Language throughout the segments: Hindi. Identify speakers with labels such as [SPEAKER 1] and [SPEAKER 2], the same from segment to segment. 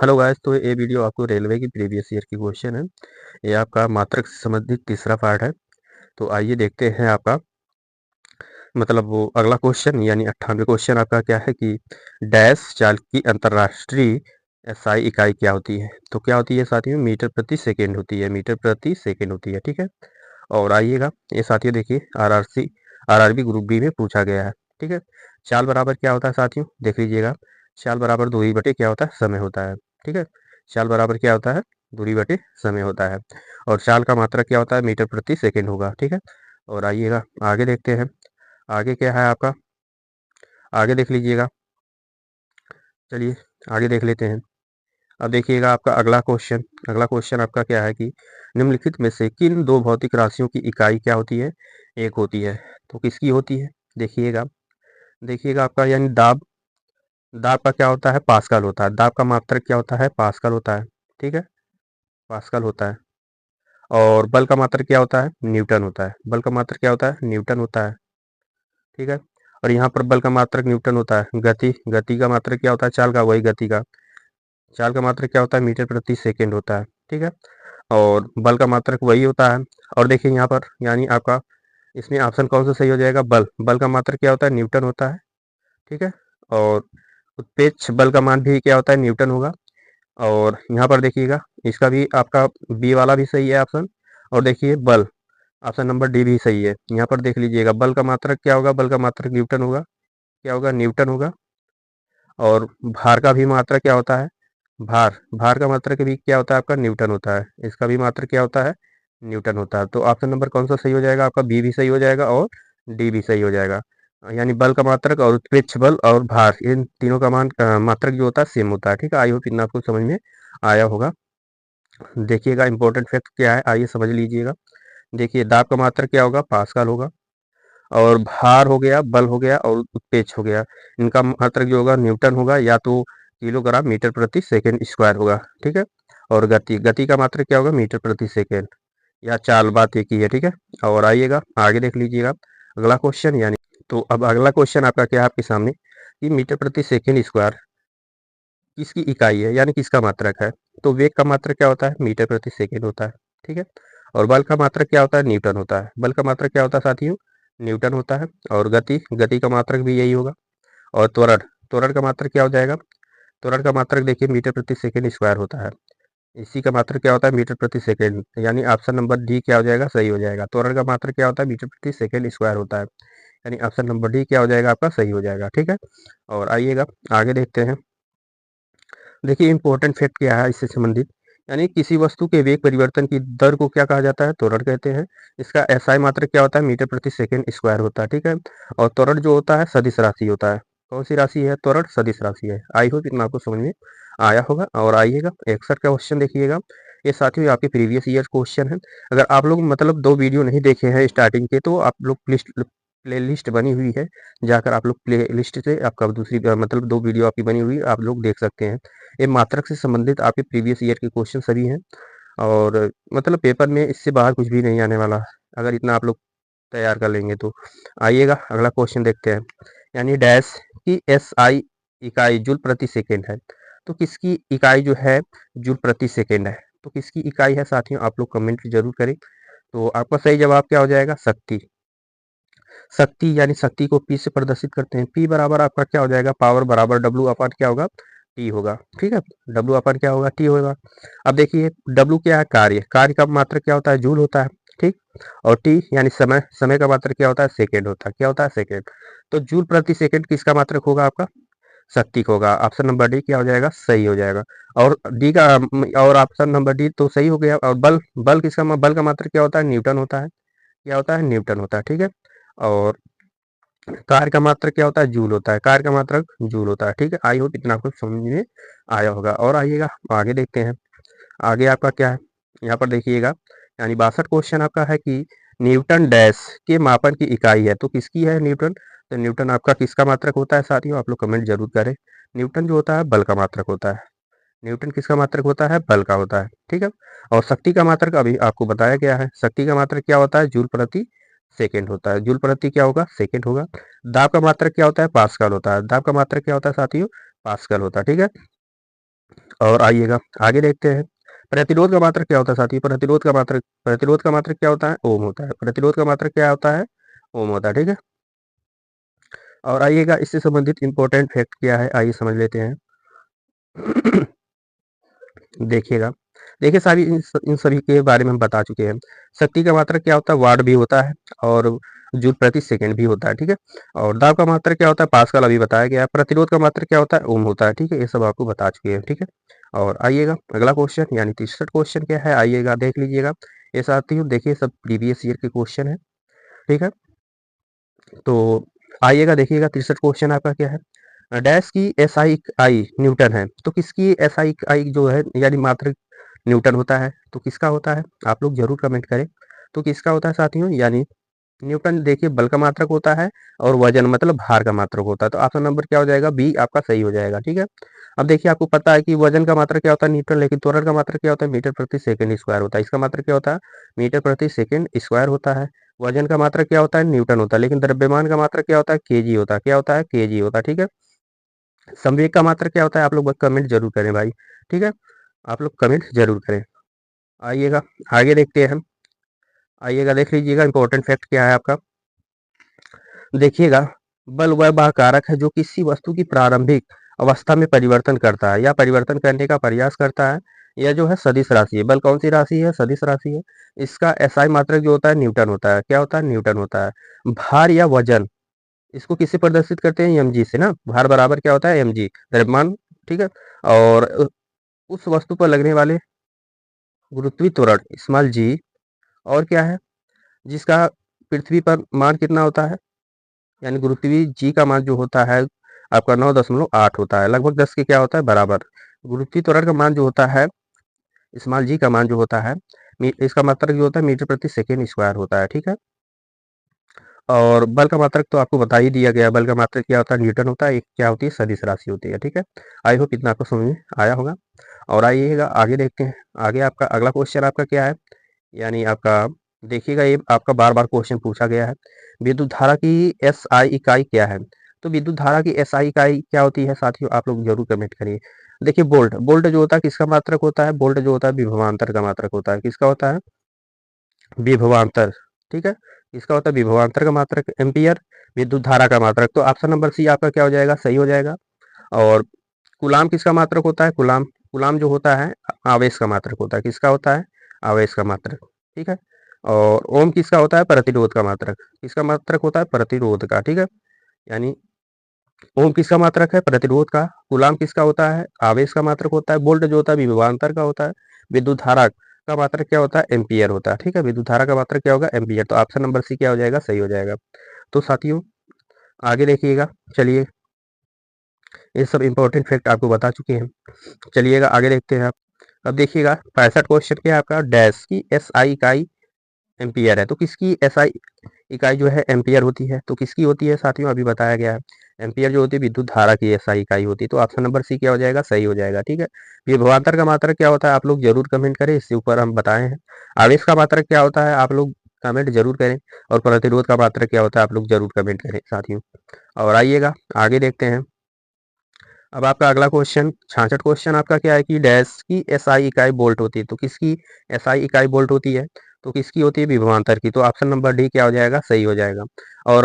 [SPEAKER 1] हेलो गाइस, तो ये वीडियो आपको रेलवे की प्रीवियस ईयर की क्वेश्चन है। ये आपका मात्रक से संबंधित तीसरा पार्ट है। तो आइए देखते हैं आपका मतलब वो अगला क्वेश्चन यानी 98 क्वेश्चन आपका क्या है कि डैश चाल की अंतर्राष्ट्रीय एसआई इकाई क्या होती है। तो क्या होती है साथियों, मीटर प्रति सेकेंड होती है, मीटर प्रति सेकेंड होती है। ठीक है। और आइएगा ये साथियों देखिए आरआरबी ग्रुप बी में पूछा गया है। ठीक है। चाल बराबर क्या होता है साथियों, देख लीजिएगा। चाल बराबर दूरी बटे क्या होता है, समय होता है। ठीक है। चाल बराबर क्या होता है, दूरी बटे समय होता है। और चाल का मात्रक क्या होता है, मीटर प्रति सेकेंड होगा। ठीक है। और आइएगा आगे देखते हैं। आगे क्या है आपका, आगे देख लीजिएगा। चलिए आगे देख लेते हैं। अब देखिएगा आपका अगला क्वेश्चन आपका क्या है कि निम्नलिखित में से किन दो भौतिक राशियों की इकाई क्या होती है, एक होती है। तो किसकी होती है, देखिएगा। देखिएगा आपका यानी दाब, दाब का क्या होता है, पास्कल होता है। दाब का मात्रक क्या होता है, पास्कल होता है। ठीक है, पास्कल होता है। और बल का मात्रक क्या होता है, न्यूटन होता है। बल का मात्रक क्या होता है, न्यूटन होता है। ठीक है। और यहाँ पर बल का मात्रक न्यूटन होता है। गति गति का मात्रक क्या होता है, चाल का, वही गति का। चाल का मात्रक क्या होता है, मीटर प्रति सेकेंड होता है। ठीक है। और बल का मात्रक वही होता है। और देखिए यहाँ पर यानी आपका इसमें ऑप्शन कौन सा सही हो जाएगा, बल। बल का मात्रक क्या होता है, न्यूटन होता है। ठीक है। और उत्पेक्ष बल का मान भी क्या होता है, न्यूटन होगा। और यहाँ पर देखिएगा इसका भी आपका बी वाला भी सही है ऑप्शन। और देखिए बल, ऑप्शन नंबर डी भी सही है। यहाँ पर देख लीजिएगा बल का मात्रक क्या होगा, बल का मात्रक न्यूटन होगा। क्या होगा, न्यूटन होगा। और भार का भी मात्रक क्या होता है, भार भार का मात्रक भी क्या होता है आपका, न्यूटन होता है। इसका भी मात्रक क्या होता है, न्यूटन होता है। तो ऑप्शन नंबर कौन सा सही हो जाएगा आपका, बी भी सही हो जाएगा और डी भी सही हो जाएगा। यानी बल का मात्रक और उत्प्रेक्ष बल और भार, इन तीनों का मात्रक जो होता है सेम होता है। ठीक है। आई होप इतना आपको समझ में आया होगा। देखिएगा इंपॉर्टेंट फैक्ट क्या है, आइए समझ लीजिएगा। देखिए दाब का मात्रक क्या होगा, पास्कल होगा। और भार हो गया, बल हो गया और उत्प्रेक्ष हो गया, इनका मात्रक जो होगा न्यूटन होगा, या तो किलोग्राम मीटर प्रति सेकेंड स्क्वायर होगा। ठीक है। और गति गति का मात्रक क्या होगा, मीटर प्रति सेकेंड, या चाल, बात एक ही है। ठीक है। और आइएगा आगे देख लीजिएगा अगला क्वेश्चन यानी। तो अब अगला क्वेश्चन आपका क्या है आपके सामने कि मीटर प्रति सेकेंड स्क्वायर किसकी इकाई है, यानी किसका मात्रक है। तो वेग का मात्रक क्या होता है, मीटर प्रति सेकेंड होता है। ठीक है। और बल का मात्रक क्या होता है, न्यूटन होता है। बल का मात्रक क्या होता है साथियों, न्यूटन होता है। और गति गति का मात्रक भी यही होगा। और त्वरण त्वरण का मात्रक क्या हो जाएगा, त्वरण का मात्रक देखिए मीटर प्रति सेकेंड स्क्वायर होता है। इसी का मात्रक क्या होता है, मीटर प्रति सेकेंड। यानी ऑप्शन नंबर डी क्या हो जाएगा, सही हो जाएगा। त्वरण का मात्रक क्या होता है, मीटर प्रति सेकेंड स्क्वायर होता है। यानी ऑप्शन नंबर डी क्या हो जाएगा आपका, सही हो जाएगा। ठीक है। और आइएगा आगे देखते हैं। देखिए इंपॉर्टेंट फैक्ट क्या है इससे संबंधित, यानी किसी वस्तु के वेग परिवर्तन की दर को क्या कहा जाता है, त्वरण कहते हैं। इसका एसआई मात्रक क्या होता है, मीटर प्रति सेकेंड स्क्वायर होता है। ठीक है। और त्वरण जो होता है सदिश राशि होता है। कौन सी राशि है, त्वरण सदिश राशि है। आई होप इतना आपको समझ में आया होगा। और आइएगा 61 का क्वेश्चन देखिएगा। ये साथियों आपके प्रीवियस ईयर क्वेश्चन है। अगर आप लोग मतलब 2 वीडियो नहीं देखे हैं स्टार्टिंग के, तो आप लोग प्ले लिस्ट बनी हुई है, जाकर आप लोग प्ले लिस्ट से आपका दूसरी मतलब 2 वीडियो आपकी बनी हुई आप लोग देख सकते हैं। ये मात्रक से संबंधित आपके प्रीवियस ईयर के क्वेश्चन सभी हैं। और मतलब पेपर में इससे बाहर कुछ भी नहीं आने वाला, अगर इतना आप लोग तैयार कर लेंगे तो। आइएगा अगला क्वेश्चन देखते हैं। यानी डैश की एसआई इकाई जूल प्रति सेकेंड है। तो किसकी इकाई जो है, जूल प्रति सेकेंड है। तो किसकी इकाई है साथियों, आप लोग कमेंट जरूर करें। तो आपका सही जवाब क्या हो जाएगा, शक्ति। शक्ति यानी शक्ति को पी से प्रदर्शित करते हैं। पी बराबर आपका क्या हो जाएगा, पावर बराबर डब्लू अपन क्या होगा, टी होगा। ठीक है। डब्लू अपन क्या होगा, टी होगा। अब देखिए डब्लू क्या है, कार्य, कार्य का मात्रक क्या होता है, जूल होता है। ठीक। और टी यानी समय, समय का मात्रक क्या होता है, सेकेंड होता है। क्या होता है, सेकेंड। तो जूल प्रति सेकेंड किसका मात्रक होगा आपका, शक्ति का होगा। ऑप्शन नंबर डी क्या हो जाएगा, सही हो जाएगा। और डी का और ऑप्शन नंबर डी तो सही हो गया। और बल, बल किसका, बल का मात्रक क्या होता है, न्यूटन होता है। क्या होता है, न्यूटन होता है। ठीक है। और कार का मात्रक क्या होता है, जूल होता है। कार का मात्रक जूल होता है। ठीक है। आई होप इतना आपको समझ में आया होगा। और आइएगा आगे देखते हैं। आगे आपका क्या है, यहाँ पर देखिएगा। यानी 62 क्वेश्चन आपका है कि न्यूटन डैश के मापन की इकाई है। तो किसकी है न्यूटन, तो न्यूटन आपका किसका मात्रक होता है साथियों, आप लोग कमेंट जरूर करें। न्यूटन जो होता है बल का मात्रक होता है। न्यूटन किसका मात्रक होता है, बल का होता है। ठीक है। और शक्ति का मात्रक अभी आपको बताया गया है। शक्ति का मात्रक क्या होता है, जूल प्रति सेकेंड होता है। जूल प्रति क्या होगा, सेकेंड होगा। दाब का मात्रक क्या होता है, पास्कल होता है। दाब का मात्रक क्या होता है साथियों, पास्कल होता है। ठीक है। और आइएगा आगे देखते हैं, प्रतिरोध का मात्रक क्या होता है साथियों? प्रतिरोध का मात्रक क्या होता है? ओम होता है। प्रतिरोध का मात्रक क्या होता है? ओम होता है, ठीक है। और आइएगा इससे संबंधित इंपॉर्टेंट फैक्ट क्या है, आइए समझ लेते हैं। देखिएगा, देखिए सभी इन सभी के बारे में हम बता चुके हैं। शक्ति का मात्रक क्या होता है? वाट भी होता है और जूल प्रति सेकंड भी होता है, ठीक है। और दाब का मात्रक क्या होता है? पास्कल अभी बताया गया है। प्रतिरोध का मात्रक क्या होता है? ओम होता है, ठीक है। ये सब आपको बता चुके हैं, ठीक है। और आइएगा अगला क्वेश्चन यानी 63 क्वेश्चन क्या है, आइएगा देख लीजिएगा। ये साथियों देखिए सब प्रीवियस ईयर के क्वेश्चन है, ठीक है। तो आइएगा देखिएगा 63 क्वेश्चन आपका क्या है, डैश की एसआई इकाई न्यूटन है, तो किसकी एसआई इकाई जो है यानी मात्रक न्यूटन होता है, तो किसका होता है? आप लोग जरूर कमेंट करें। तो किसका होता है साथियों? यानी न्यूटन देखिए बल का मात्रक होता है और वजन मतलब भार का मात्रक होता है। तो ऑप्शन नंबर क्या हो जाएगा? बी आपका सही हो जाएगा, ठीक है। अब देखिए आपको पता है कि वजन का मात्रक क्या होता है? न्यूटन, लेकिन त्वरण का मात्रक क्या होता है? मीटर प्रति सेकंड स्क्वायर होता है। इसका मात्रक क्या होता है? मीटर प्रति सेकंड स्क्वायर होता है। वजन का मात्रक क्या होता है? न्यूटन होता है, लेकिन द्रव्यमान का मात्रक क्या होता है? केजी होता है। क्या होता है? केजी होता है, ठीक है। संवेग का मात्रक क्या होता है? आप लोग कमेंट जरूर करें भाई, ठीक है। आप लोग कमेंट जरूर करें। आइएगा आगे देखते हैं हम। आइएगा देख लीजिएगा इंपॉर्टेंट फैक्ट क्या है आपका। देखिएगा, बल वह कारक है जो किसी वस्तु की प्रारंभिक अवस्था में परिवर्तन करता है या परिवर्तन करने का प्रयास करता है। यह जो है सदिश राशि है। बल कौन सी राशि है? सदिश राशि है। इसका एसआई मात्रक जो होता है न्यूटन होता है। क्या होता है? न्यूटन होता है। भार या वजन इसको किससे प्रदर्शित करते हैं? एमजी से ना। भार बराबर क्या होता है? एमजी, द्रव्यमान, ठीक है। और उस वस्तु पर लगने वाले गुरुत्वीय त्वरण स्मॉल जी, और क्या है जिसका पृथ्वी पर मान कितना होता है? यानी गुरुत्वीय जी का मान जो होता है आपका 9.8 होता है, लगभग 10 के क्या होता है? बराबर। गुरुत्वीय त्वरण का मान जो होता है स्मॉल जी का मान जो होता है इसका मात्रक जो होता है मीटर प्रति सेकेंड स्क्वायर होता है, ठीक है। और बल का मात्रक तो आपको बता ही दिया गया। बल का मात्रक क्या होता है? न्यूटन होता है। एक क्या होती है? सदिश राशि होती है, ठीक है। आई होप इतना आपको समझ में आया होगा। और आइएगा आगे देखते हैं। आगे आपका अगला क्वेश्चन आपका क्या है, यानी आपका देखिएगा ये आपका बार बार क्वेश्चन पूछा गया है। विद्युत धारा की एसआई इकाई क्या है? तो विद्युत धारा की एसआई इकाई क्या होती है साथियों? आप लोग जरूर कमेंट करिए। देखिए वोल्ट, वोल्ट जो होता है किसका मात्रक होता है? वोल्ट जो होता है विभवांतर का मात्रक होता है। किसका होता है? विभवांतर, ठीक है। इसका होता है विभवांतर का मात्रक। एम्पियर विद्युत धारा का मात्रक। तो ऑप्शन नंबर सी आपका क्या हो जाएगा? सही हो जाएगा। और कूलाम किसका मात्रक होता है? कूलाम, कूलाम जो होता है आवेश का मात्रक होता है। किसका होता है? आवेश का मात्रक, ठीक है। और ओम किसका होता है? प्रतिरोध का मात्रक। किसका मात्रक होता है? प्रतिरोध का, ठीक है। यानी ओम किसका मात्रक है? प्रतिरोध का। कूलाम किसका होता है? आवेश का मात्रक होता है। वोल्ट जो होता है विभवांतर का होता है। विद्युत धारा का मात्रक क्या होता है? एम्पियर होता है, ठीक है। विद्युत धारा का मात्रक क्या होगा? एम्पियर। तो ऑप्शन नंबर सी क्या हो जाएगा? सही हो जाएगा। तो साथियों आगे देखिएगा, चलिए ये सब इंपॉर्टेंट फैक्ट आपको बता चुके हैं। चलिएगा आगे देखते हैं आप। अब देखिएगा 65 क्वेश्चन क्या है आपका, डैश की एसआई इकाई एम्पियर है, तो किसकी एसआई इकाई जो है एम्पियर होती है? तो किसकी होती है साथियों? अभी बताया गया है। एम्पियर जो होती है विद्युत धारा की एसआई इकाई होती है। तो ऑप्शन नंबर सी क्या हो जाएगा? सही हो जाएगा, ठीक है। विभवांतर का मात्रक क्या होता है? आप लोग जरूर कमेंट करें, इससे ऊपर हम बताए हैं। आवेश का मात्रक क्या होता है? आप लोग कमेंट जरूर करें। और प्रतिरोध का मात्रक क्या होता है? आप लोग जरूर कमेंट करें साथियों। और आइएगा आगे देखते हैं। अब आपका अगला क्वेश्चन 66 क्वेश्चन आपका क्या है कि डैश की एसआई इकाई वोल्ट होती है, तो किसकी एसआई इकाई वोल्ट होती है? तो किसकी होती है? विभवांतर की। तो ऑप्शन नंबर डी क्या हो जाएगा? सही हो जाएगा। और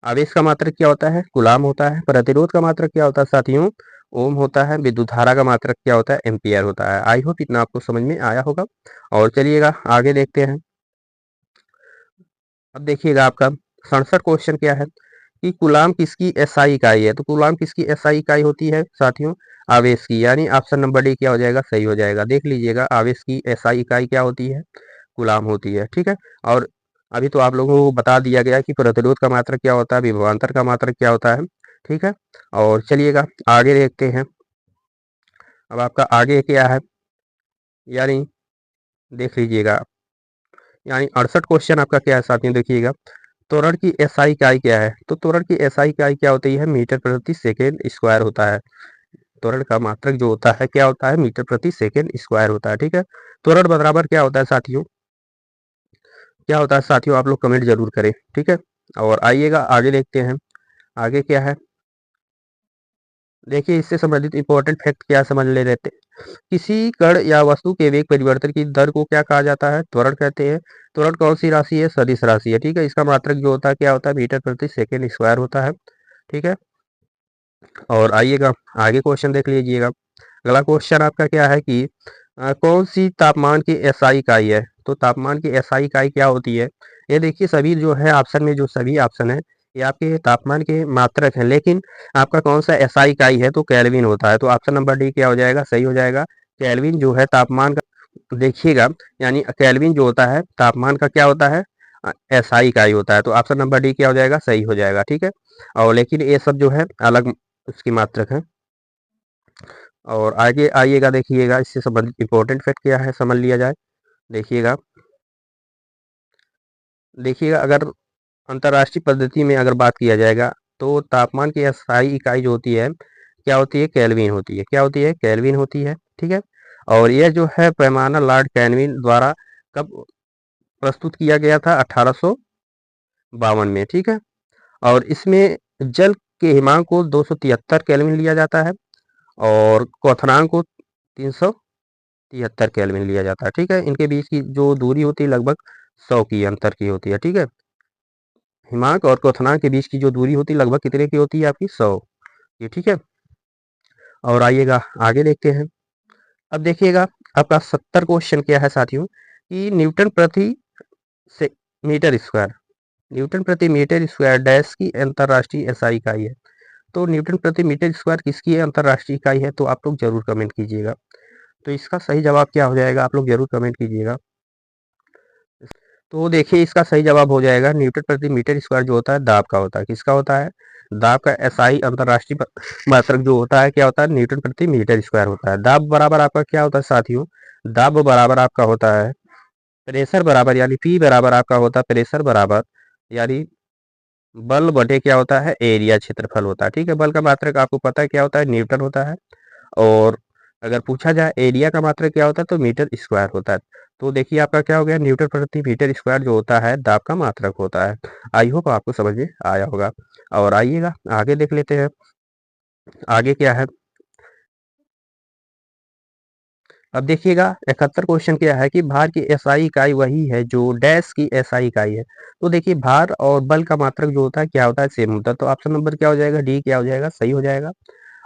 [SPEAKER 1] आवेश का मात्रक क्या होता है? कूलाम होता है। प्रतिरोध का मात्रक क्या होता है साथियों? ओम होता है। विद्युत धारा का मात्रक क्या होता है? एम्पियर होता है। आई होप इतना आपको समझ में आया होगा। और चलिएगा आगे देखते हैं। अब देखिएगा आपका 67 क्वेश्चन क्या है कि कूलाम किसकी एसआई इकाई है? तो कूलाम किसकी एसआई इकाई होती है साथियों? आवेश की। यानी ऑप्शन नंबर डी क्या हो जाएगा? सही हो जाएगा। देख लीजिएगा आवेश की एसआई इकाई क्या होती है? कूलाम होती है, ठीक है। और अभी तो आप लोगों को बता दिया गया कि प्रतिरोध का मात्रक क्या होता है, विभवांतर का मात्रक क्या होता है, ठीक है। और चलिएगा आगे देखते हैं। अब आपका आगे क्या है, यानी देख लीजिएगा, यानी 68 क्वेश्चन आपका क्या है साथियों? देखिएगा त्वरण की एसआई इकाई क्या है? तो त्वरण की एसआई इकाई क्या होती है? मीटर प्रति सेकेंड स्क्वायर होता है। त्वरण का मात्रक जो होता है क्या होता है? मीटर प्रति सेकेंड स्क्वायर होता है, ठीक है। त्वरण बराबर क्या होता है साथियों? क्या होता है साथियों? आप लोग कमेंट जरूर करें, ठीक है। और आइएगा आगे देखते हैं। आगे क्या है, देखिए इससे संबंधित इंपॉर्टेंट फैक्ट क्या समझ ले रहते। किसी कण या वस्तु के वेग परिवर्तन की दर को क्या कहा जाता है? त्वरण कहते हैं। त्वरण कौन सी राशि है? सदिश राशि है। ठीक है, इसका मात्रक जो होता है क्या होता है? मीटर प्रति सेकेंड स्क्वायर होता है। ठीक है, और आइएगा आगे क्वेश्चन देख लीजिएगा। अगला क्वेश्चन आपका क्या है कि कौन सी तापमान की एसआई इकाई है? तो तापमान की एसआई इकाई क्या होती है? ये देखिए सभी जो है ऑप्शन में, जो सभी ऑप्शन है ये आपके तापमान के मात्रक है, लेकिन आपका कौन सा एसआई इकाई है? तो केल्विन होता है। तो ऑप्शन नंबर डी क्या हो जाएगा? सही हो जाएगा। केल्विन जो है तापमान का, देखिएगा, यानी केल्विन जो होता है तापमान का क्या होता है? एसआई इकाई होता है। तो ऑप्शन नंबर डी क्या हो जाएगा? सही हो जाएगा। ठीक है, और लेकिन ये सब जो है अलग उसकी मात्रक है। और आगे आइएगा, देखिएगा इससे संबंधित इंपॉर्टेंट फैक्ट क्या है समझ लिया जाए। देखिएगा, देखिएगा अगर अंतर्राष्ट्रीय पद्धति में अगर बात किया जाएगा तो तापमान की अस्थायी इकाई जो होती है क्या होती है? केल्विन होती है। क्या होती है? केल्विन होती है। ठीक है, और यह जो है पैमाना लॉर्ड केल्विन द्वारा कब प्रस्तुत किया गया था? 1852 में। ठीक है, और इसमें जल के हिमांक को 273 केल्विन लिया जाता है और क्वथनांक को 373 केल्विन लिया जाता है। ठीक है, इनके बीच की जो दूरी होती है लगभग 100 की अंतर की होती है। ठीक है, हिमांक और क्वथनांक के बीच की जो दूरी होती है लगभग कितने की होती है? आपकी 100 की। ठीक है, और आइएगा आगे देखते हैं। अब देखिएगा आपका 70 क्वेश्चन क्या है साथियों कि न्यूटन प्रति से मीटर स्क्वायर, न्यूटन प्रति मीटर स्क्वायर डैश की अंतरराष्ट्रीय एसआई इकाई है। तो न्यूटन प्रति मीटर स्क्वायर किसकी अंतरराष्ट्रीय इकाई है? तो आप लोग जरूर कमेंट कीजिएगा। तो इसका सही जवाब क्या हो जाएगा? आप लोग जरूर कमेंट कीजिएगा। तो देखिए इसका सही जवाब हो जाएगा न्यूटन प्रति मीटर स्क्वायर जो होता है दाब का होता है। किसका होता है? दाब का। एसआई अंतरराष्ट्रीय मात्रक जो होता है क्या होता है? न्यूटन प्रति मीटर स्क्वायर होता है। दाब बराबर आपका क्या होता है साथियों? दाब बराबर आपका होता है प्रेशर बराबर, यानी पी बराबर आपका होता है प्रेशर बराबर, यानी बल बटे क्या होता है? एरिया, क्षेत्रफल होता है। ठीक है, बल का मात्रक आपको पता है क्या होता है? न्यूटन होता है। और अगर पूछा जाए एरिया का मात्रक क्या होता है? तो मीटर स्क्वायर होता है। तो देखिए आपका क्या हो गया? न्यूटन प्रति मीटर स्क्वायर जो होता है दाब का मात्रक होता है। आई होप आपको समझ में आया होगा। और आइएगा आगे देख लेते हैं। आगे क्या है? अब देखिएगा 71 क्वेश्चन क्या है कि भार की एसआई इकाई वही है जो डैश की एसआई इकाई है। तो देखिए भार और बल का मात्रक जो होता है क्या होता है? सेम होता है। तो ऑप्शन नंबर क्या हो जाएगा? डी क्या हो जाएगा? सही हो जाएगा।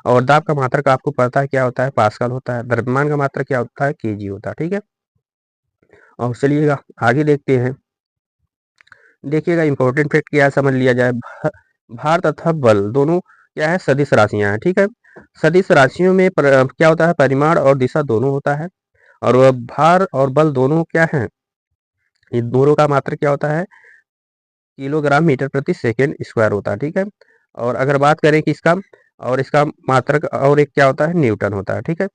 [SPEAKER 1] और दाब का मात्रक आपको पता है क्या होता है? पास्कल होता है। द्रव्यमान का मात्रक क्या होता है? केजी होता है। ठीक है, और चलिएगा आगे देखते हैं। देखिएगा इंपॉर्टेंट फैक्ट क्या है समझ लिया जाए। भार तथा बल दोनों क्या है? सदिश राशियां हैं। ठीक है, सदिश राशियों में क्या होता है? परिमाण और दिशा दोनों होता है। और वह भार और बल दोनों क्या है? इन दोनों का मात्रक क्या होता है? किलोग्राम मीटर प्रति सेकेंड स्क्वायर होता है। ठीक है, और अगर बात करें कि इसका और इसका मात्रक और एक क्या होता है? न्यूटन होता है। ठीक है,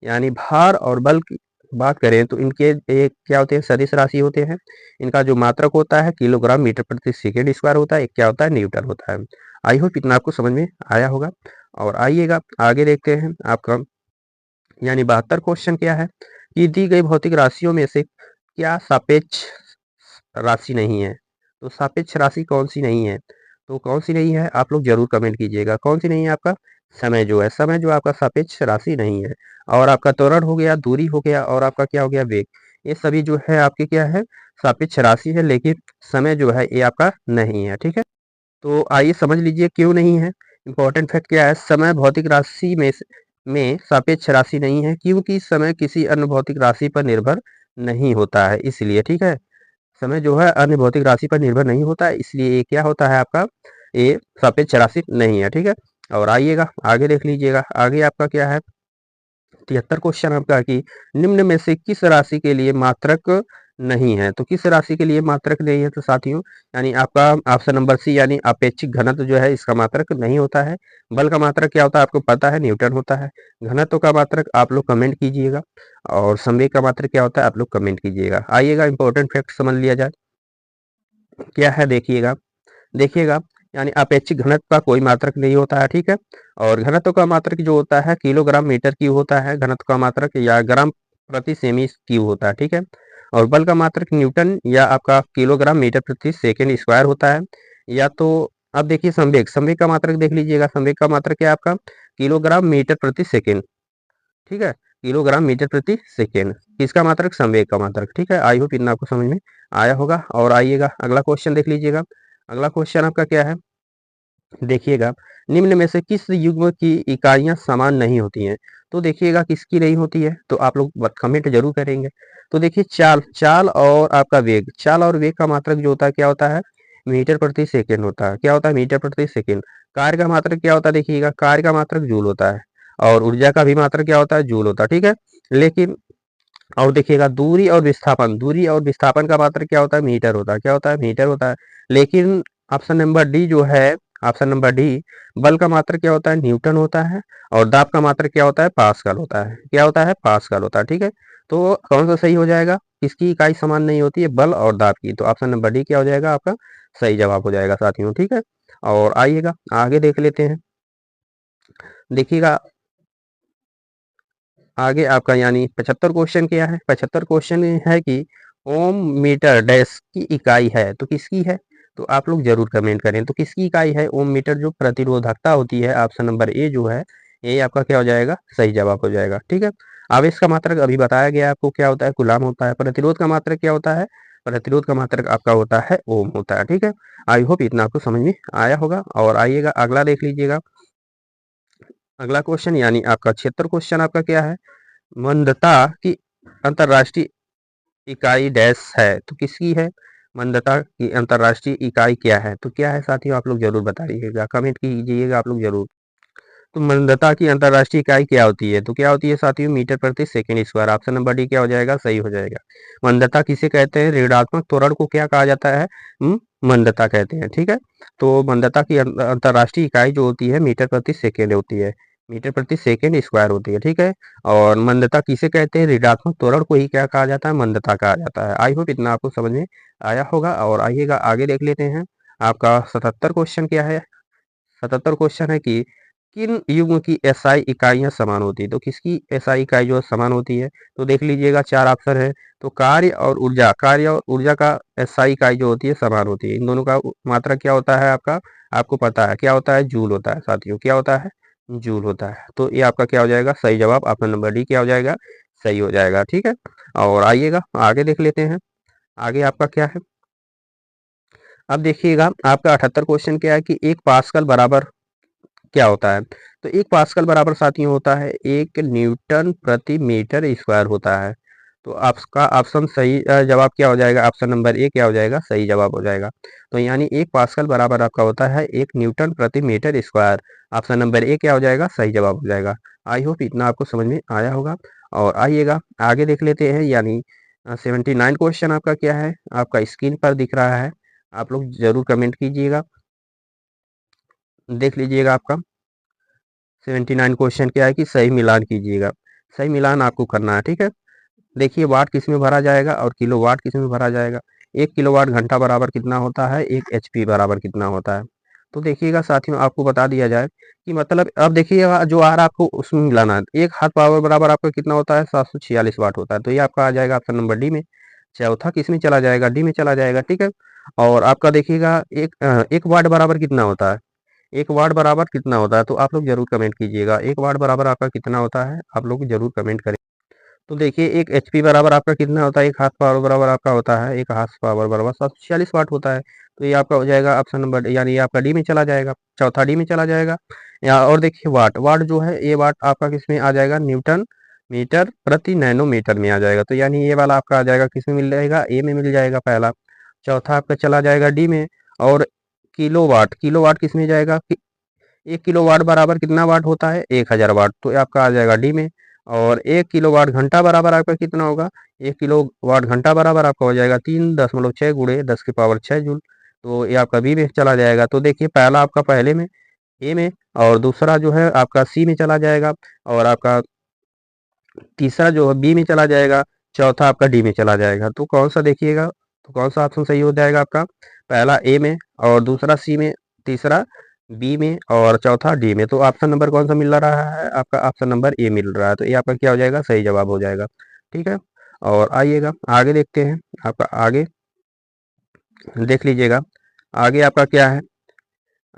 [SPEAKER 1] यानी भार और बल की बात करें तो इनके एक क्या होते हैं? सदिश राशि होते हैं। इनका जो मात्रक होता है किलोग्राम मीटर प्रति सेकेंड स्क्वायर होता है, एक क्या होता है? न्यूटन होता है। आई होप इतना आपको समझ में आया होगा। और आइएगा आगे देखते हैं आपका, यानी 72 क्वेश्चन क्या है कि दी गई भौतिक राशियों में से क्या सापेक्ष राशि नहीं है? तो सापेक्ष राशि कौन सी नहीं है? तो कौन सी नहीं है? आप लोग जरूर कमेंट कीजिएगा। कौन सी नहीं है? आपका समय जो है, समय जो आपका सापेक्ष राशि नहीं है। और आपका त्वरण हो गया, दूरी हो गया, और आपका क्या हो गया? वेग। ये सभी जो है आपके क्या है? सापेक्ष राशि है, लेकिन समय जो है ये आपका नहीं है। ठीक है, तो आइए समझ लीजिए क्यों नहीं है। इंपॉर्टेंट फैक्ट क्या है? समय भौतिक राशि में सापेक्ष राशि नहीं है क्योंकि समय किसी अन्य भौतिक राशि पर निर्भर नहीं होता है, इसलिए। ठीक है, समय जो है अन्य भौतिक राशि पर निर्भर नहीं होता है, इसलिए ये क्या होता है आपका? ये सापेक्ष राशि नहीं है। ठीक है, और आइएगा आगे देख लीजिएगा। आगे आपका क्या है? 73 क्वेश्चन आपका कि निम्न में से किस राशि के लिए मात्रक नहीं है? तो किस राशि के लिए मात्रक नहीं है? तो साथियों यानी आपका ऑप्शन नंबर सी, यानी अपेक्षिक घनत्व जो है इसका मात्रक नहीं होता है। बल का मात्रक क्या होता है? आपको पता है, न्यूटन होता है। घनत्व का मात्रक आप लोग कमेंट कीजिएगा। और संवेग का मात्रक क्या होता है? आप लोग कमेंट कीजिएगा। आइएगा इंपॉर्टेंट फैक्ट समझ लिया जाए क्या है। देखिएगा, देखिएगा यानी अपेक्षिक घनत्व का कोई मात्रक नहीं होता है। ठीक है, और घनत्व का मात्रक जो होता है किलोग्राम मीटर क्यूब होता है घनत्व का मात्रक, या ग्राम प्रति सेमी क्यूब होता है। ठीक है, और बल का मात्रक न्यूटन या आपका किलोग्राम मीटर प्रति सेकेंड स्क्वायर होता है। या तो अब देखिए संवेग, संवेग का मात्रक देख लीजिएगा। संवेग का मात्रक क्या है आपका? किलोग्राम मीटर प्रति सेकेंड, ठीक है, किलोग्राम मीटर प्रति सेकेंड, किसका मात्रक, संवेग का मात्रक, ठीक है। आई होप इतना आपको समझ में आया होगा। और आइएगा अगला क्वेश्चन देख लीजिएगा। अगला क्वेश्चन आपका क्या है, देखिएगा, निम्न में से किस युग्म की इकाइयां समान नहीं होती हैं। तो देखिएगा किसकी नहीं होती है, तो आप लोग कमेंट जरूर करेंगे। तो देखिए चाल, चाल और आपका वेग, चाल और वेग का मात्रक जो होता है क्या होता है, मीटर प्रति सेकेंड होता है। क्या होता है, मीटर प्रति सेकेंड। कार्य का मात्रक क्या होता है, देखिएगा कार्य का मात्रक जूल होता है, और ऊर्जा का भी मात्रक क्या होता है, जूल होता है, ठीक है। लेकिन और देखिएगा दूरी और विस्थापन, दूरी और विस्थापन का मात्रक क्या होता है, मीटर होता है। क्या होता है, मीटर होता है। लेकिन ऑप्शन नंबर डी जो है, ऑप्शन नंबर डी, बल का मात्रक क्या होता है, न्यूटन होता है, और दाब का मात्रक क्या होता है, पास्कल होता है। क्या होता है, पास्कल होता है, ठीक है। तो कौन सा सही हो जाएगा, किसकी इकाई समान नहीं होती है, बल और दाब की। तो ऑप्शन नंबर डी क्या हो जाएगा, आपका सही जवाब हो जाएगा साथियों, ठीक है। और आइएगा आगे देख लेते हैं। देखिएगा आगे आपका यानी 75 क्वेश्चन क्या है, 75 क्वेश्चन है कि ओम मीटर डैश की इकाई है, तो किसकी है। तो आप लोग जरूर कमेंट करें, तो किसकी इकाई है, ओम मीटर जो प्रतिरोधकता होती है, ऑप्शन नंबर ए जो है, ये आपका क्या हो जाएगा, सही जवाब हो जाएगा, ठीक है। आवेश का मात्रक अभी बताया गया आपको क्या होता है, कूलाम होता है। प्रतिरोध का मात्रक क्या होता है, प्रतिरोध का मात्रक आपका होता है ओम होता है, ठीक है। आई होप इतना आपको समझ में आया होगा। और आइएगा अगला देख लीजिएगा। अगला क्वेश्चन यानी आपका 76 क्वेश्चन आपका क्या है, मंदता की अंतर्राष्ट्रीय इकाई डैश है, तो किसकी है, मंदता की अंतर्राष्ट्रीय इकाई क्या है। तो क्या है साथियों, आप लोग जरूर बताइएगा, कमेंट कीजिएगा आप लोग जरूर। तो मंदता की अंतर्राष्ट्रीय इकाई क्या होती है, तो क्या होती है साथियों, मीटर प्रति second square. Option number D क्या हो जाएगा, सही हो जाएगा। मंदता किसे कहते हैं, ऋणात्मक त्वरण को क्या कहा जाता है, मंदता कहते हैं, ठीक है। तो मंदता की अंतर्राष्ट्रीय इकाई जो होती है मीटर प्रति सेकेंड होती है, मीटर प्रति सेकेंड स्क्वायर होती है, ठीक है। और मंदता किसे कहते हैं, ऋणात्मक त्वरण को ही क्या कहा जाता है, मंदता कहा जाता है। आई होप इतना आपको समझ में आया होगा। और आइएगा आगे देख लेते हैं। आपका 77 क्वेश्चन क्या है, 77 क्वेश्चन है कि किन युग्म की एसआई इकाइयां समान होती है। तो किसकी एसआई इकाई जो समान होती है, तो देख लीजिएगा 4 ऑप्शन है। तो कार्य और ऊर्जा, कार्य और ऊर्जा का एसआई इकाई जो होती है समान होती है। इन दोनों का मात्रा क्या होता है आपका, आपको पता है क्या होता है, जूल होता है साथियों, क्या होता है, जूल होता है। तो ये आपका क्या हो जाएगा, सही जवाब ऑप्शन नंबर डी क्या हो जाएगा, सही हो जाएगा, ठीक है। और आइएगा आगे देख लेते हैं। आगे आपका क्या है, अब देखिएगा आपका 78 क्वेश्चन क्या है कि एक पास्कल बराबर क्या होता है। तो एक पास्कल बराबर साथियों होता है 1 न्यूटन प्रति मीटर स्क्वायर होता है। तो आपका ऑप्शन सही जवाब क्या हो जाएगा, ऑप्शन नंबर ए क्या हो जाएगा, सही जवाब हो जाएगा। तो यानी एक पास्कल बराबर आपका होता है 1 न्यूटन प्रति metre square. Option number A क्या हो जाएगा, सही जवाब हो जाएगा। आई होप इतना आपको समझ में आया होगा। और आइएगा आगे देख लेते हैं। यानी 79 क्वेश्चन आपका क्या है, आपका स्क्रीन पर दिख रहा है, आप लोग जरूर कमेंट कीजिएगा, देख लीजिएगा। आपका 79 क्वेश्चन क्या है कि सही मिलान कीजिएगा, सही मिलान आपको करना है, ठीक है। देखिए वाट किस में भरा जाएगा और किलो वाट किस में भरा जाएगा। 1 किलोवाट घंटा बराबर कितना होता है, 1 एचपी बराबर कितना होता है। तो देखिएगा साथियों आपको बता दिया जाए कि मतलब अब देखिएगा जो आ रहा है आपको उसमें मिलाना है। 1 हाथ पावर बराबर आपका कितना होता है, 746 वाट होता है। तो ये आपका आ जाएगा ऑप्शन नंबर डी में। चौथा किस में चला जाएगा, डी में चला जाएगा, ठीक है। और आपका देखिएगा 1 वाट बराबर कितना होता है, 1 वाट बराबर कितना होता है, तो आप लोग ज़रूर कमेंट कीजिएगा। 1 वाट बराबर आपका कितना होता है, आप लोग ज़रूर कमेंट करें। तो देखिए 1 एचपी बराबर आपका कितना होता है, 1 हार्स पावर बराबर आपका होता है, 1 हार्स पावर बराबर 746 वाट होता है। तो ये आपका हो जाएगा ऑप्शन नंबर, यानी ये आपका डी में चला जाएगा, चौथा डी में चला जाएगा। या और देखिए वाट, वाट जो है ये वाट आपका किस में आ जाएगा, न्यूटन मीटर प्रति नैनोमीटर में आ जाएगा। तो यानी ये वाला आपका आ जाएगा किस में मिल जाएगा, ए में मिल जाएगा पहला। चौथा आपका चला जाएगा डी में। और किलोवाट, किलोवाट किस में जाएगा, 1 किलोवाट बराबर कितना वाट होता है, 1000 वाट। तो ये आपका आ जाएगा डी में। और 1 किलोवाट घंटा बराबर आपका कितना होगा, 1 किलोवाट घंटा बराबर आपका हो जाएगा 3.6 गुणे 10 की पावर 6 जूल। तो ये आपका बी में चला जाएगा। तो देखिए पहला आपका पहले में, ए में, और दूसरा जो है आपका सी में चला जाएगा, और आपका तीसरा जो है बी में चला जाएगा, चौथा आपका डी में चला जाएगा। तो कौन सा देखिएगा, तो कौन सा ऑप्शन सही हो जाएगा आपका, पहला ए में, और दूसरा सी में, तीसरा बी में, और चौथा डी में। तो ऑप्शन नंबर कौन सा मिल रहा है आपका, ऑप्शन नंबर ए मिल रहा है। तो ये आपका क्या हो जाएगा, सही जवाब हो जाएगा, ठीक है। और आइएगा आगे देखते हैं। आपका आगे देख लीजिएगा, आगे आपका क्या है,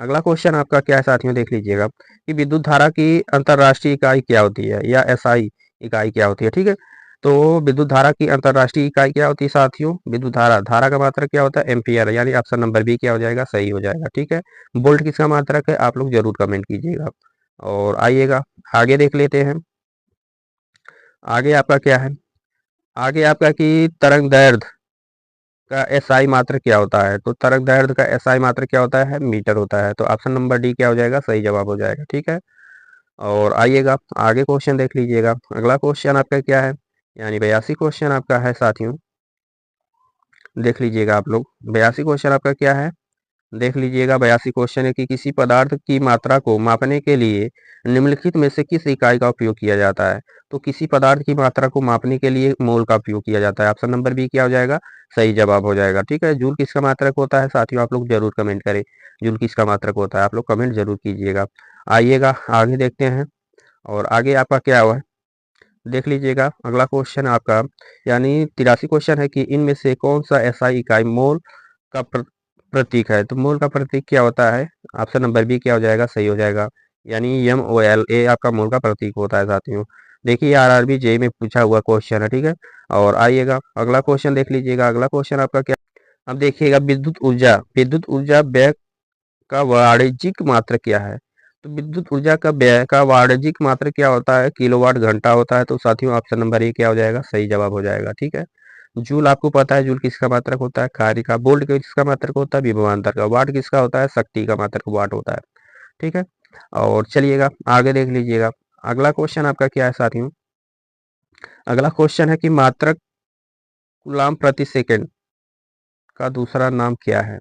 [SPEAKER 1] अगला क्वेश्चन आपका क्या है साथियों, देख लीजिएगा कि विद्युत धारा की अंतर्राष्ट्रीय इकाई क्या होती है, या एसआई इकाई क्या होती है। ठीक है, तो विद्युत धारा की अंतर्राष्ट्रीय इकाई क्या होती है साथियों, विद्युत धारा, धारा का मात्रक क्या होता है, एम्पियर, यानी ऑप्शन नंबर बी क्या हो जाएगा, सही हो जाएगा। ठीक है, वोल्ट किसका मात्रक है, आप लोग जरूर कमेंट कीजिएगा। और आइएगा आगे देख लेते हैं। आगे आपका क्या है, आगे आपका कि तरंग दैर्ध्य का एसआई मात्रक क्या होता है, तो तरंग दैर्ध्य का एसआई मात्रक क्या होता है, मीटर होता है। तो ऑप्शन नंबर डी क्या हो जाएगा, सही जवाब हो जाएगा। ठीक है, और आइएगा आगे क्वेश्चन देख लीजिएगा। अगला क्वेश्चन आपका क्या है, यानी 82 क्वेश्चन आपका है साथियों, देख लीजिएगा आप लोग। 82 क्वेश्चन आपका क्या है, देख लीजिएगा। 82 क्वेश्चन है कि किसी पदार्थ की मात्रा को मापने के लिए निम्नलिखित में से किस इकाई का उपयोग किया जाता है। तो किसी पदार्थ की मात्रा को मापने के लिए मोल का उपयोग किया जाता है। ऑप्शन नंबर बी क्या हो जाएगा, सही जवाब हो जाएगा। ठीक है, जूल किसका मात्रक होता है साथियों, आप लोग जरूर कमेंट करें, जूल किसका मात्रक होता है, आप लोग कमेंट जरूर कीजिएगा। आइएगा आगे देखते हैं। और आगे आपका क्या हुआ है, देख लीजिएगा। अगला क्वेश्चन आपका यानी 83 क्वेश्चन है कि इनमें से कौन सा एसआई इकाई मोल का प्रतीक है। तो मोल का प्रतीक क्या होता है, ऑप्शन नंबर बी क्या हो जाएगा, सही हो जाएगा। यानी MOL ए आपका मोल का प्रतीक होता है साथियों। देखिए RRB जेई में पूछा हुआ क्वेश्चन है। ठीक है, और आइएगा अगला क्वेश्चन देख लीजिएगा। अगला क्वेश्चन आपका क्या, अब देखिएगा विद्युत ऊर्जा व्यय का वाणिज्यिक मात्रक क्या है। तो विद्युत ऊर्जा का व्यय का वाणिज्यिक मात्रक क्या होता है, किलोवाट घंटा होता है। तो साथियों ऑप्शन नंबर ए क्या हो जाएगा, सही जवाब हो जाएगा। ठीक है, जूल आपको पता है, जूल किसका मात्रक होता है, कार्य का। वोल्ट किसका मात्रक होता है, विभवांतर का। वाट किसका होता है, शक्ति का मात्रक वाट होता है। ठीक है, और चलिएगा आगे देख लीजिएगा। अगला क्वेश्चन आपका क्या है साथियों, अगला क्वेश्चन है कि मात्रक कूलाम प्रति सेकंड का दूसरा नाम क्या है।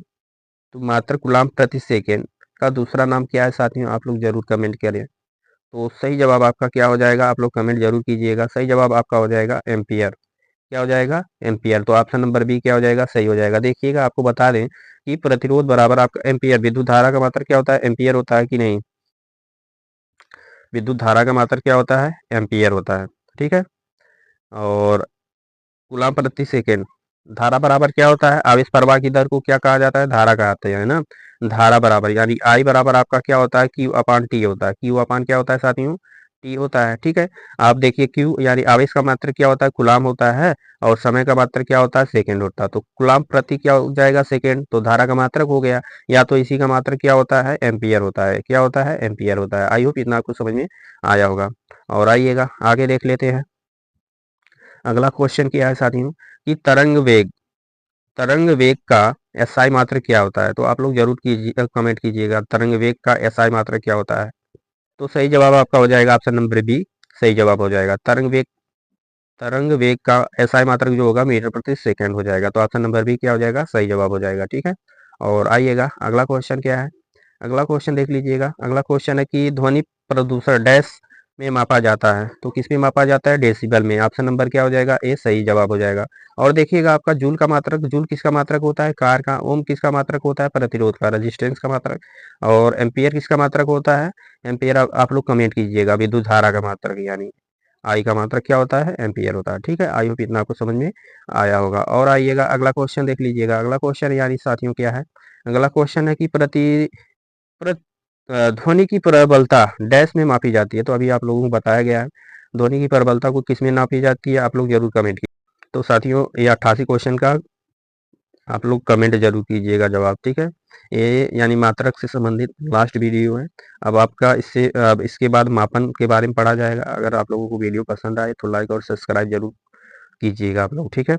[SPEAKER 1] तो मात्रक कूलाम प्रति सेकंड का दूसरा नाम क्या है साथियों, आप लोग जरूर कमेंट करें। तो सही जवाब आपका क्या हो जाएगा, आप लोग कमेंट जरूर कीजिएगा। सही जवाब आपका हो जाएगा एम्पियर। क्या हो जाएगा, एम्पियर। तो ऑप्शन नंबर बी क्या हो जाएगा, सही हो जाएगा। देखिएगा आपको बता दें कि प्रतिरोध बराबर आपका एम्पियर, विद्युत धारा का मात्रक क्या होता है, एम्पियर होता है कि नहीं, विद्युत धारा का मात्रक क्या होता है, एम्पियर होता है। ठीक है, और कूलाम प्रति सेकेंड, धारा बराबर क्या होता है, आवेश प्रवाह की दर को क्या कहा जाता है, धारा कहते हैं ना। धारा बराबर यानी आई बराबर आपका क्या होता है, क्यू अपान टी होता है। क्यू अपान क्या होता है साथियों, टी होता है। ठीक है, आप देखिए क्यू यानी आवेश का मात्रक क्या होता है, कूलाम होता है, और समय का मात्रक क्या होता है, सेकंड होता है। तो कूलाम प्रति क्या हो जाएगा, सेकंड। तो धारा का मात्रक हो गया, या तो इसी का मात्रक क्या होता है, एम्पियर होता है। क्या होता है, एम्पियर होता है। आई होप इतना आपको समझ में आया होगा। और आइएगा आगे देख लेते हैं। अगला क्वेश्चन क्या है साथियों कि तरंग वेग का एसआई मात्रक क्या होता है। तो आप लोग जरूर कीजिए, कमेंट कीजिएगा, तरंग वेग का एसआई मात्रक क्या होता है। तो सही जवाब आपका हो जाएगा ऑप्शन नंबर बी, सही जवाब हो जाएगा। तरंग वेग का एसआई मात्रक जो होगा मीटर प्रति सेकंड हो जाएगा। तो ऑप्शन नंबर बी क्या हो जाएगा, सही जवाब हो जाएगा। ठीक है, और आइएगा अगला क्वेश्चन क्या है, अगला क्वेश्चन देख लीजिएगा। अगला क्वेश्चन है कि ध्वनि प्रदूषण डैश में मापा जाता है। तो किस में मापा जाता है, डेसिबल में। ऑप्शन नंबर क्या हो जाएगा, ए, सही जवाब हो जाएगा। और देखिएगा आपका जूल का मात्रक, जूल किसका मात्रक होता है, कार का। ओम किसका मात्रक होता है, प्रतिरोध का, रेजिस्टेंस का मात्रक। और एम्पियर किसका मात्रक होता है, एम्पियर आप लोग कमेंट कीजिएगा। विद्युत धारा का मात्रक यानी आई का मात्रक क्या होता है, एम्पियर होता है। ठीक है, आई होप इतना आपको समझ में आया होगा। और आइएगा अगला क्वेश्चन देख लीजिएगा। अगला क्वेश्चन यानी साथियों क्या है, अगला क्वेश्चन है कि ध्वनि की प्रबलता डैश में मापी जाती है। तो अभी आप लोगों को बताया गया है, ध्वनि की प्रबलता को किस में नापी जाती है, आप लोग जरूर कमेंट कीजिए। तो साथियों ये 88 क्वेश्चन का आप लोग कमेंट जरूर कीजिएगा जवाब। ठीक है, ये यानी मात्रक से संबंधित लास्ट वीडियो है। अब आपका अब इसके बाद मापन के बारे में पढ़ा जाएगा। अगर आप लोगों को वीडियो पसंद आए तो लाइक और सब्सक्राइब जरूर कीजिएगा आप लोग। ठीक है।